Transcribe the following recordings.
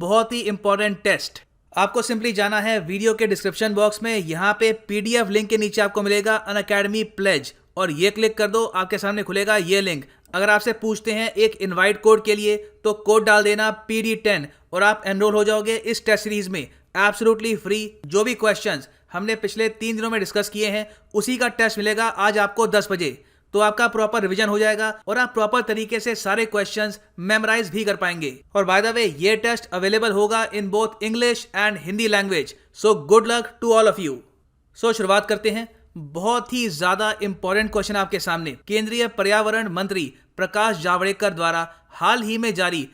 बहुत ही important test. आपको सिंपली जाना है वीडियो के डिस्क्रिप्शन बॉक्स में, यहाँ पे पीडीएफ लिंक के नीचे आपको मिलेगा अनअकैडमी प्लेज, और ये क्लिक कर दो, आपके सामने खुलेगा ये लिंक। अगर आपसे पूछते हैं एक इनवाइट कोड के लिए तो कोड डाल देना PD10 और आप एनरोल हो जाओगे इस टेस्ट सीरीज में एब्सोल्युटली फ्री। जो भी क्वेश्चंस हमने पिछले 3 दिनों में डिस्कस किए हैं उसी का टेस्ट मिलेगा आज आपको 10 बजे। तो आपका प्रॉपर रिवीजन हो जाएगा और आप प्रॉपर तरीके से सारे क्वेश्चंस मेमोराइज भी कर पाएंगे। और बाय द वे ये टेस्ट अवेलेबल होगा in both English and Hindi language. So good luck to all of you. So शुरुआत करते हैं। बहुत ही ज्यादा इंपॉर्टेंट क्वेश्चन आपके सामने। केंद्रीय पर्यावरण मंत्री प्रकाश जावड़ेकर द्वारा हाल ही में जारी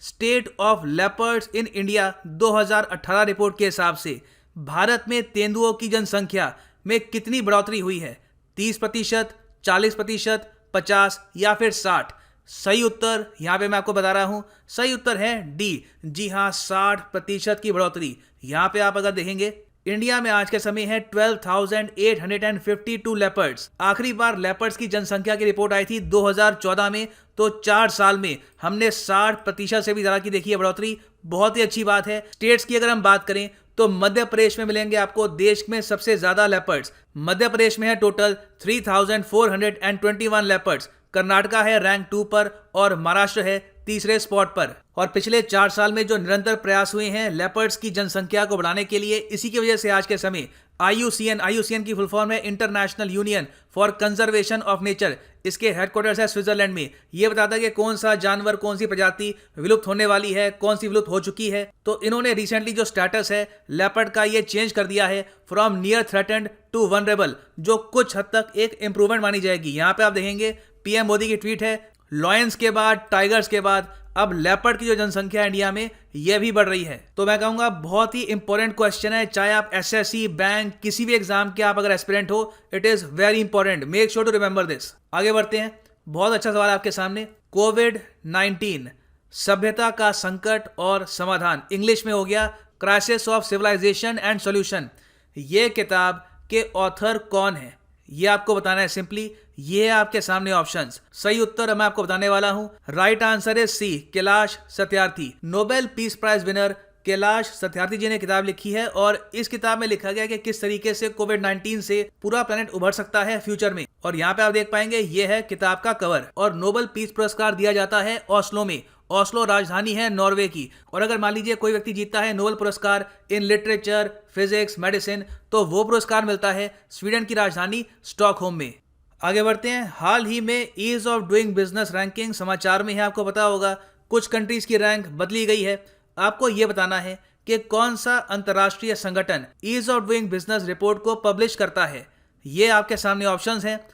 state of leopards in India 2018 report के हिसाब से भारत में तेंदुओं की जनसंख्या में कितनी बढ़ोतरी हुई है? 30%, 40%, 50 या फिर 60? सही उत्तर यहां पे मैं आपको बता रहा हूं, सही उत्तर है डी। जी हां, 60% की बढ़ोतरी। यहां पे आप अगर देखेंगे इंडिया में आज के समय है 12,852 लेपर्ड्स। आखिरी बार लेपर्ड्स की जनसंख्या की रिपोर्ट आई थी 2014 में, तो 4 साल में हमने 60% से भी ज्यादा की देखी है बढ़ोतरी। बहुत ही अच्छी बात है। स्टेट्स की अगर हम बात करें तो मध्य प्रदेश में मिलेंगे आपको देश में सबसे ज्यादा लेपर्ड्स। मध्य प्रदेश में है टोटल 3,421 लेपर्ड्स। कर्नाटका है रैंक 2 पर और महाराष्ट्र है तीसरे स्पॉट पर। और पिछले 4 साल में जो निरंतर प्रयास हुए हैं लेपर्ड्स की जनसंख्या को बढ़ाने के लिए, इसी की वजह से आज के समय IUCN की फुल फॉर्म है international union for conservation of nature. इसके हेडक्वार्टर्स है स्विट्जरलैंड में। ये बताता है कि कौन सा जानवर, कौन सी प्रजाति विलुप्त होने वाली है, कौन सी विलुप्त हो चुकी है। तो इन्होंने रिसेंटली जो स्टेटस है लेपर्ड का ये चेंज कर दिया है from near threatened to vulnerable, जो कुछ हद तक एक इंप्रूवमेंट मानी जाएगी। यहाँ पे आप देखेंगे पीएम मोदी की ट्वीट है, लॉयंस के बाद, टाइगर्स के बाद अब लेपर्ड की जो जनसंख्या है इंडिया में यह भी बढ़ रही है। तो मैं कहूंगा बहुत ही इंपॉर्टेंट क्वेश्चन है। चाहे आप SSC, बैंक, किसी भी एग्जाम के आप अगर एस्पिरेंट हो, it is very important. Make sure to remember this. आगे बढ़ते हैं। बहुत अच्छा सवाल आपके सामने। कोविड-19 सभ्यता का संकट और समाधान, इंग्लिश में हो गया crisis of civilisation and solution. ये किताब के ऑथर कौन है ये आपको बताना है। सिंपली ये है आपके सामने ऑप्शंस। सही उत्तर मैं आपको बताने वाला हूं। राइट आंसर है C, Kailash Satyarthi. Nobel peace prize winner Kailash Satyarthi ji ने किताब लिखी है और इस किताब में लिखा गया कि किस तरीके से कोविड-19 से पूरा प्लेनेट उभर सकता है फ्यूचर में। और यहाँ पे आप देख पाएंगे ये है किताब का कवर। और नोबेल पीस पुरस्कार दिया जाता है ओस्लो में। ओस्लो राजधानी है नॉर्वे की। और अगर मान लीजिए कोई व्यक्ति जीतता है नोबेल पुरस्कार इन लिटरेचर, फिजिक्स, मेडिसिन, तो वो पुरस्कार मिलता है स्वीडन की राजधानी स्टॉकहोम में। आगे बढ़ते हैं। हाल ही में ease of doing business ranking समाचार में है, आपको पता होगा कुछ कंट्रीज की रैंक बदली गई है। आपको यह बताना है कि कौन सा अंतरराष्ट्रीय संगठन ease of doing business report को पब्लिश करता है। ये आपके सामने ऑप्शंस हैं।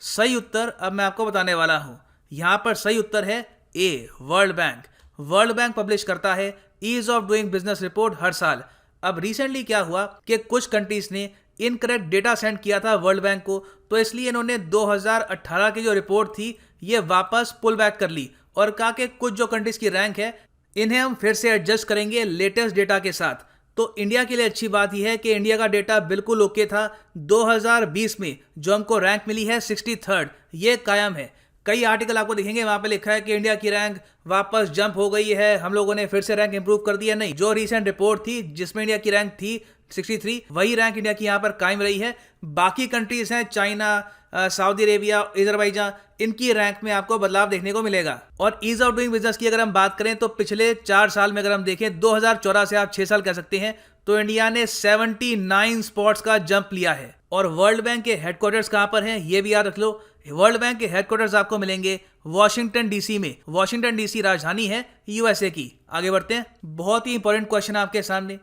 सही उत्तर अब मैं आपको बताने वाला हूं। यहां पर सही उत्तर है A, World Bank. World Bank publish करता है ease of doing business report हर साल। अब रिसेंटली क्या हुआ कि कुछ कंट्रीज ने इनकरेक्ट डेटा सेंड किया था वर्ल्ड बैंक को, तो इसलिए इन्होंने 2018 की जो रिपोर्ट थी ये वापस पुल बैक कर ली और कहा कि कुछ जो कंट्रीज की रैंक है इन्हें हम फिर से एडजस्ट करेंगे लेटेस्ट डेटा के साथ। तो इंडिया के लिए अच्छी बात यह है कि इंडिया का डेटा बिल्कुल ओके था। 2020 में जो हमको रैंक मिली है 63rd, ये कायम है। कई आर्टिकल आपको दिखेंगे वहां पे लिखा है कि इंडिया की रैंक वापस जंप हो गई है, हम लोगों ने फिर से रैंक इंप्रूव कर दिया। नहीं, जो रीसेंट रिपोर्ट थी जिसमें इंडिया की रैंक थी 63, वही रैंक इंडिया की यहां पर कायम रही है। बाकी कंट्रीज हैं चाइना, सऊदी अरेबिया, अजरबैजान, इनकी रैंक में आपको बदलाव देखने को मिलेगा। और ईज ऑफ डूइंग बिजनेस की अगर हम बात करें तो पिछले 4 साल में अगर हम देखें 2014 से आप 6 साल कह सकते हैं, तो इंडिया ने 79 स्पॉट्स का जंप लिया है। और वर्ल्ड बैंक के हेडक्वार्टर्स कहां पर हैं ये भी याद रख लो। वर्ल्ड बैंक के हेडक्वार्टर्स आपको मिलेंगे वॉशिंगटन डीसी में। वॉशिंगटन डीसी राजधानी है USA की। आगे बढ़ते हैं। बहुत ही इंपॉर्टेंट क्वेश्चन आपके सामने।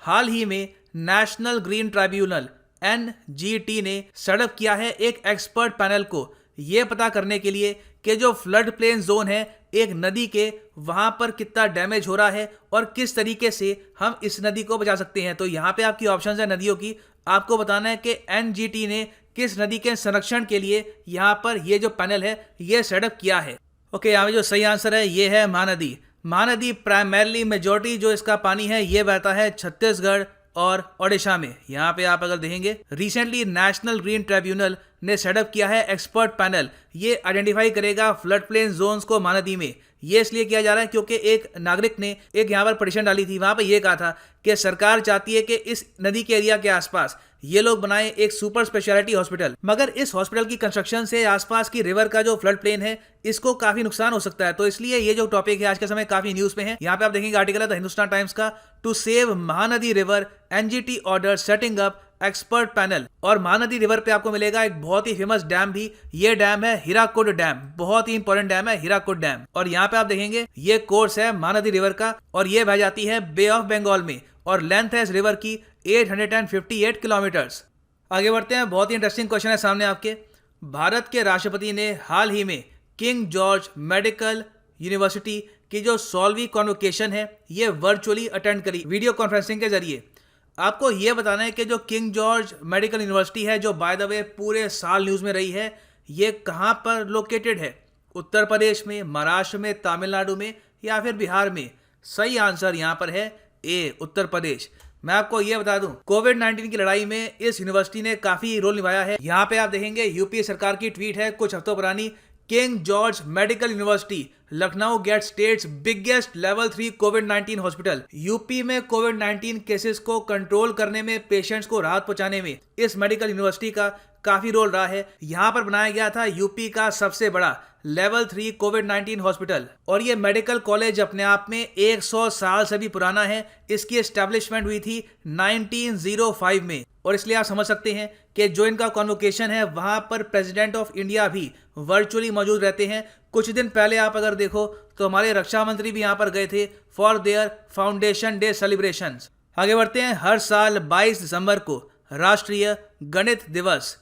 हाल ही में नेशनल ग्रीन ट्राइब्यूनल NGT ने सेटअप किया है एक एक्सपर्ट पैनल को यह पता करने के लिए कि जो फ्लड प्लेन जोन है एक नदी के, वहां पर कितना डैमेज हो रहा है और किस तरीके से हम इस नदी को बचा सकते हैं। तो यहाँ पे आपकी ऑप्शंस है नदियों की। आपको बताना है कि NGT ने किस नदी के संरक्षण के लिए यहाँ पर ये जो पैनल है ये सेटअप किया है। ओके, यहाँ पे जो सही आंसर है ये है महानदी। महानदी प्राइमरली मेजॉरिटी जो इसका पानी है ये बहता है छत्तीसगढ़ और ओडिशा में। यहाँ पे आप अगर देखेंगे रिसेंटली नेशनल ग्रीन ट्राइब्यूनल ने सेटअप किया है एक्सपर्ट पैनल। ये आइडेंटिफाई करेगा फ्लड प्लेन जोन्स को महानदी में। ये इसलिए किया जा रहा है क्योंकि एक नागरिक ने एक यहाँ पर पिटीशन डाली थी, वहां पर यह कहा था कि सरकार चाहती है कि इस नदी के एरिया के आसपास ये लोग बनाए एक सुपर स्पेशलिटी हॉस्पिटल, मगर इस हॉस्पिटल की कंस्ट्रक्शन से आसपास की रिवर का जो फ्लड प्लेन है इसको काफी नुकसान हो सकता है। तो इसलिए ये जो टॉपिक है आज के समय काफी न्यूज में है। यहाँ पे आप देखेंगे आर्टिकल है द हिंदुस्तान टाइम्स का, to save Mahanadi river NGT order setting up expert panel. और महानदी रिवर पे आपको मिलेगा एक बहुत ही फेमस डैम भी, ये डैम है हीराकुड डैम, बहुत ही इंपॉर्टेंट डैम है हीराकुड डैम। और यहाँ पे आप देखेंगे ये कोर्स है महानदी रिवर का और ये बह जाती है बे ऑफ बंगाल में और लेंथ है इस रिवर की 858 किलोमीटर्स। आगे बढ़ते हैं, बहुत ही इंटरेस्टिंग क्वेश्चन है सामने आपके। भारत के राष्ट्रपति ने हाल ही में किंग जॉर्ज मेडिकल यूनिवर्सिटी की जो 16वीं कॉन्वोकेशन है ये वर्चुअली अटेंड करी वीडियो कॉन्फ्रेंसिंग के जरिए। आपको यह बताना है कि जो किंग जॉर्ज मेडिकल यूनिवर्सिटी है, जो बाय द वे पूरे साल न्यूज में रही है, ये कहाँ पर लोकेटेड है? उत्तर प्रदेश में, महाराष्ट्र में, तमिलनाडु में या फिर बिहार में? सही आंसर यहाँ पर है ए, उत्तर प्रदेश। मैं आपको यह बता दूं, कोविड-19 की लड़ाई में इस यूनिवर्सिटी ने काफी रोल निभाया है। यहाँ पे आप देखेंगे यूपी सरकार की ट्वीट है कुछ हफ्तों पुरानी, King George Medical University Lucknow get state's biggest level 3 कोविड-19 हॉस्पिटल। यूपी में कोविड-19 केसेस को कंट्रोल करने में, पेशेंट्स को राहत पहुंचाने में इस मेडिकल यूनिवर्सिटी का काफी रोल रहा है। यहाँ पर बनाया गया था यूपी का सबसे बड़ा लेवल 3 कोविड-19 हॉस्पिटल और ये मेडिकल कॉलेज अपने आप में 100 साल से भी पुराना है। इसकी एस्टेब्लिशमेंट हुई थी 1905 में और इसलिए आप समझ सकते हैं कि जो इनका कॉन्वोकेशन है वहां पर प्रेसिडेंट ऑफ इंडिया भी वर्चुअली मौजूद रहते हैं। कुछ दिन पहले आप अगर देखो तो हमारे रक्षा मंत्री भी यहाँ पर गए थे for their foundation day celebrations. आगे बढ़ते हैं, हर साल 22 दिसंबर को राष्ट्रीय गणित दिवस,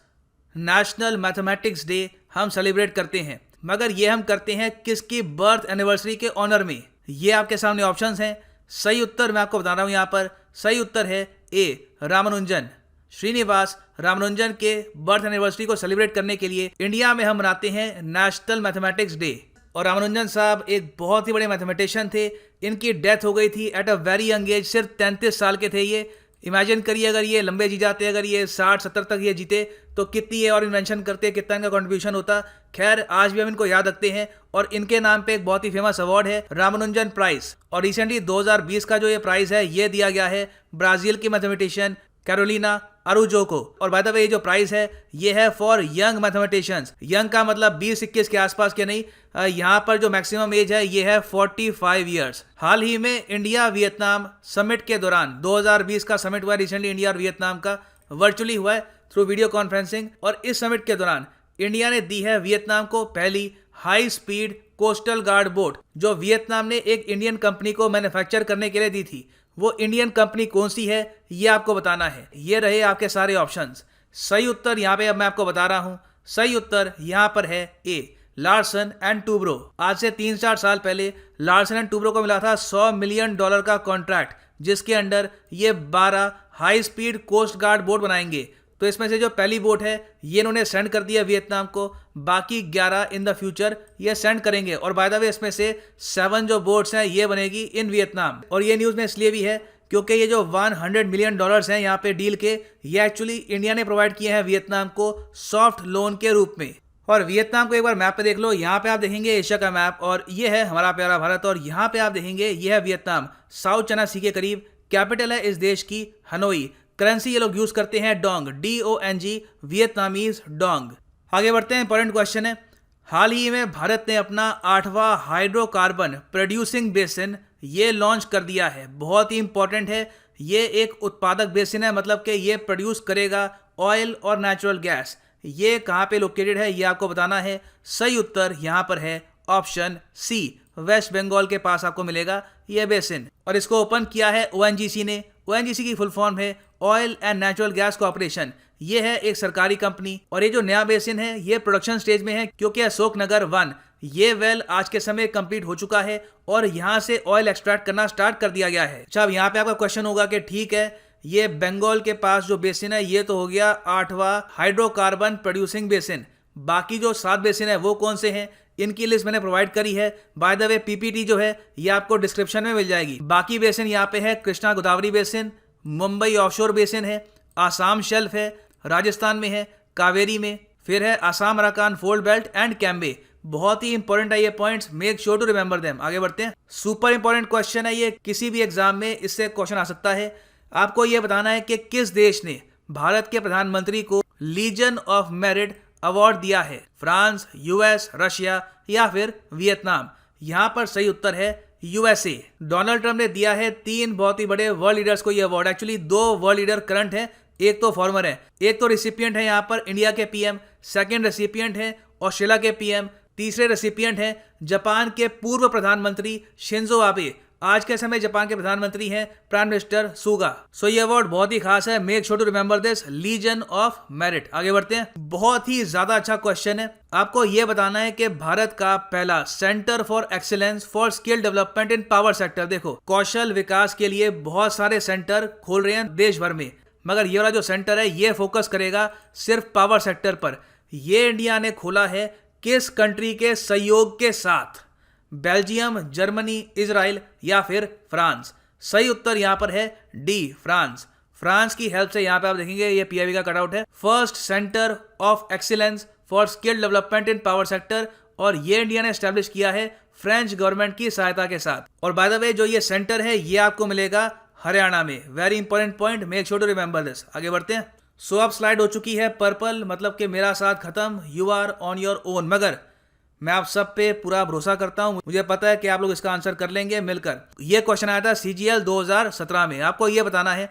नेशनल मैथमेटिक्स डे हम सेलिब्रेट करते हैं, मगर ये हम करते हैं किसकी बर्थ एनिवर्सरी के ऑनर में? ये आपके सामने ऑप्शंस हैं। सही उत्तर मैं आपको बता रहा हूं यहाँ पर, सही उत्तर है ए, रामानुजन। श्रीनिवास रामानुजन के बर्थ एनिवर्सरी को सेलिब्रेट करने के लिए इंडिया में हम मनाते हैं नेशनल मैथमेटिक्स डे। और रामानुजन साहब एक बहुत ही बड़े मैथमेटिशियन थे, इनकी डेथ हो गई थी at a very young age, सिर्फ 33 साल के थे ये। इमेजिन करिए अगर ये लंबे जी जाते, अगर ये 60-70 तक ये जीते तो कितनी ये और इन्वेंशन करते, कितना इनका कंट्रीब्यूशन होता। खैर आज भी हम इनको याद रखते हैं और इनके नाम पे एक बहुत ही फेमस अवार्ड है रामानुजन प्राइज। और रिसेंटली 2020 का जो ये प्राइज है ये दिया गया है ब्राजील की मैथमेटिशियन कैरोलिना अरुजो को। और बाय द वे ये जो प्राइज है ये है फॉर यंग मैथमेटिशियंस। यंग का मतलब 20-21 के आसपास के नहीं, यहाँ पर जो मैक्सिमम एज है ये है 45 ईयर्स। हाल ही में इंडिया वियतनाम समिट के दौरान 2020 का समिट हुआ रिसेंटली इंडिया और वियतनाम का, वर्चुअली हुआ है थ्रू वीडियो कॉन्फ्रेंसिंग। और इस समिट के दौरान इंडिया ने दी है वियतनाम को पहली high speed coastal guard boat, जो वियतनाम ने एक इंडियन कंपनी को मैन्युफैक्चर करने के लिए दी थी। वो इंडियन कंपनी कौन सी है ये आपको बताना है। ये रहे आपके सारे ऑप्शंस। सही उत्तर यहाँ पे अब मैं आपको बता रहा हूँ, सही उत्तर यहाँ पर है ए, लार्सन एंड टूब्रो। आज से 3-4 साल पहले लार्सन एंड टूब्रो को मिला था $100 मिलियन का कॉन्ट्रैक्ट, जिसके अंडर ये 12 high speed coast guard boat बनाएंगे। तो इसमें से जो पहली बोट है ये इन्होंने सेंड कर दिया वियतनाम को, बाकी 11 इन द फ्यूचर ये सेंड करेंगे। और बाय द वे इसमें से 7 जो बोट्स हैं ये बनेगी इन वियतनाम। और ये न्यूज़ में इसलिए भी है क्योंकि ये जो $100 मिलियन हैं यहाँ पे डील के, ये एक्चुअली इंडिया ने प्रोवाइड किए हैं वियतनाम को सॉफ्ट लोन के रूप में। और वियतनाम को एक बार मैप पे देख लो, यहाँ पे आप देखेंगे एशिया का मैप और ये है हमारा प्यारा भारत। और यहाँ पे आप देखेंगे ये है वियतनाम, साउथ चाइना सी के करीब। कैपिटल है इस देश की हनोई। करेंसी ये लोग यूज करते हैं डोंग, DONG, वियतनामीज डोंग। आगे बढ़ते हैं, इंपॉर्टेंट क्वेश्चन है। हाल ही में भारत ने अपना 8वां हाइड्रोकार्बन प्रोड्यूसिंग बेसिन ये लॉन्च कर दिया है। बहुत ही इंपॉर्टेंट है, ये एक उत्पादक बेसिन है, मतलब कि ये प्रोड्यूस करेगा ऑयल और नेचुरल गैस। ये कहाँ पे लोकेटेड है ये आपको बताना है। सही उत्तर यहाँ पर है ऑप्शन सी, वेस्ट बंगाल के पास आपको मिलेगा ये बेसिन। और इसको ओपन किया है ONGC ने। ONGC की फुल फॉर्म है oil and natural gas corporation. ये है एक सरकारी कंपनी और ये जो नया बेसिन है ये प्रोडक्शन स्टेज में है, क्योंकि अशोकनगर 1 ये वेल आज के समय कंप्लीट हो चुका है और यहाँ से ऑयल एक्सट्रैक्ट करना स्टार्ट कर दिया गया है। अच्छा, अब यहाँ पे आपका क्वेश्चन होगा कि ठीक है, ये बंगाल के पास जो बेसिन है ये तो हो गया 8वां हाइड्रोकार्बन प्रोड्यूसिंग बेसिन, बाकी जो 7 बेसिन है वो कौन से हैं इनकी लिस्ट मैंने प्रोवाइड करी है। बाय द वे PPT जो है ये आपको डिस्क्रिप्शन में मिल जाएगी। बाकी बेसिन यहाँ पे है Krishna Godavari basin, Mumbai offshore basin है, आसाम शेल्फ है, राजस्थान में है, कावेरी में, फिर है Assam Arakan fold belt and Cambay. बहुत ही इंपॉर्टेंट है ये points, make sure to remember them. आगे बढ़ते हैं। सुपर इंपॉर्टेंट क्वेश्चन है ये, किसी भी एग्जाम में इससे क्वेश्चन आ सकता है। आपको ये बताना है कि किस देश ने भारत के प्रधानमंत्री को लीजन ऑफ मेरिट अवार्ड दिया है, फ्रांस, यूएस, रशिया या फिर वियतनाम। यहां पर सही उत्तर है यूएसए। डोनाल्ड ट्रंप ने दिया है 3 बहुत ही बड़े वर्ल्ड लीडर्स को ये award. Actually 2 world leader current है, एक तो फॉर्मर है। एक तो रिसिपिएंट है यहाँ पर इंडिया के पीएम, सेकंड रेसिपिएंट है ऑस्ट्रेलिया के पीएम, तीसरे रेसिपिएंट है जापान के पूर्व प्रधानमंत्री शिंजो आबे। आज के समय जापान के प्रधानमंत्री हैं प्राइम मिनिस्टर सुगा। सो ये अवार्ड बहुत ही खास है, make sure to remember this, legion of merit. आगे बढ़ते हैं। बहुत ही ज्यादा अच्छा क्वेश्चन है। आपको यह बताना है कि भारत का पहला centre for excellence for skill development in power sector, देखो कौशल विकास के लिए बहुत सारे सेंटर खोल रहे हैं देश भर में, मगर ये वाला जो सेंटर है ये फोकस करेगा सिर्फ पावर सेक्टर पर। ये इंडिया ने खोला है किस कंट्री के सहयोग के साथ? बेल्जियम, जर्मनी, इजराइल या फिर फ्रांस? सही उत्तर यहां पर है डी, फ्रांस। फ्रांस की हेल्प से यहां पे आप देखेंगे ये पीआईबी का कटआउट है, first centre of excellence for skill development in power sector, और ये इंडिया ने एस्टेब्लिश किया है फ्रेंच गवर्नमेंट की सहायता के साथ। और बाय द वे जो ये सेंटर है ये आपको मिलेगा हरियाणा में। Very important point, make sure to remember this. आगे बढ़ते हैं। सो अब स्लाइड हो चुकी है पर्पल, मतलब कि मेरा साथ खत्म, you are on your own. मगर मैं आप सब पे पूरा भरोसा करता हूं, मुझे पता है कि आप लोग इसका आंसर कर लेंगे मिलकर। ये क्वेश्चन आया था सीजीएल 2017 में। आपको ये बताना है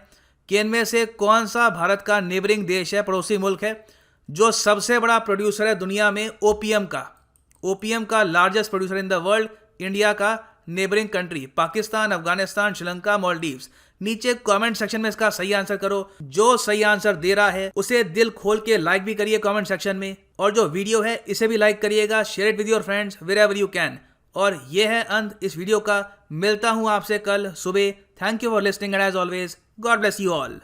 कि इनमें से कौन सा भारत का नेबरिंग देश है, पड़ोसी मुल्क है, जो सबसे बड़ा प्रोड्यूसर है दुनिया में ओपीएम का। ओपीएम का largest producer in the world, India का नेबरिंग कंट्री, पाकिस्तान, अफगानिस्तान, श्रीलंका, मालदीव्स। नीचे कमेंट सेक्शन में इसका सही आंसर करो। जो सही आंसर दे रहा है उसे दिल खोल के लाइक भी करिए कमेंट सेक्शन में, और जो वीडियो है इसे भी लाइक करिएगा, share it with your friends wherever you can. और ये है अंत इस वीडियो का। मिलता हूं आपसे कल सुबह। Thank you for listening and as always God bless you all.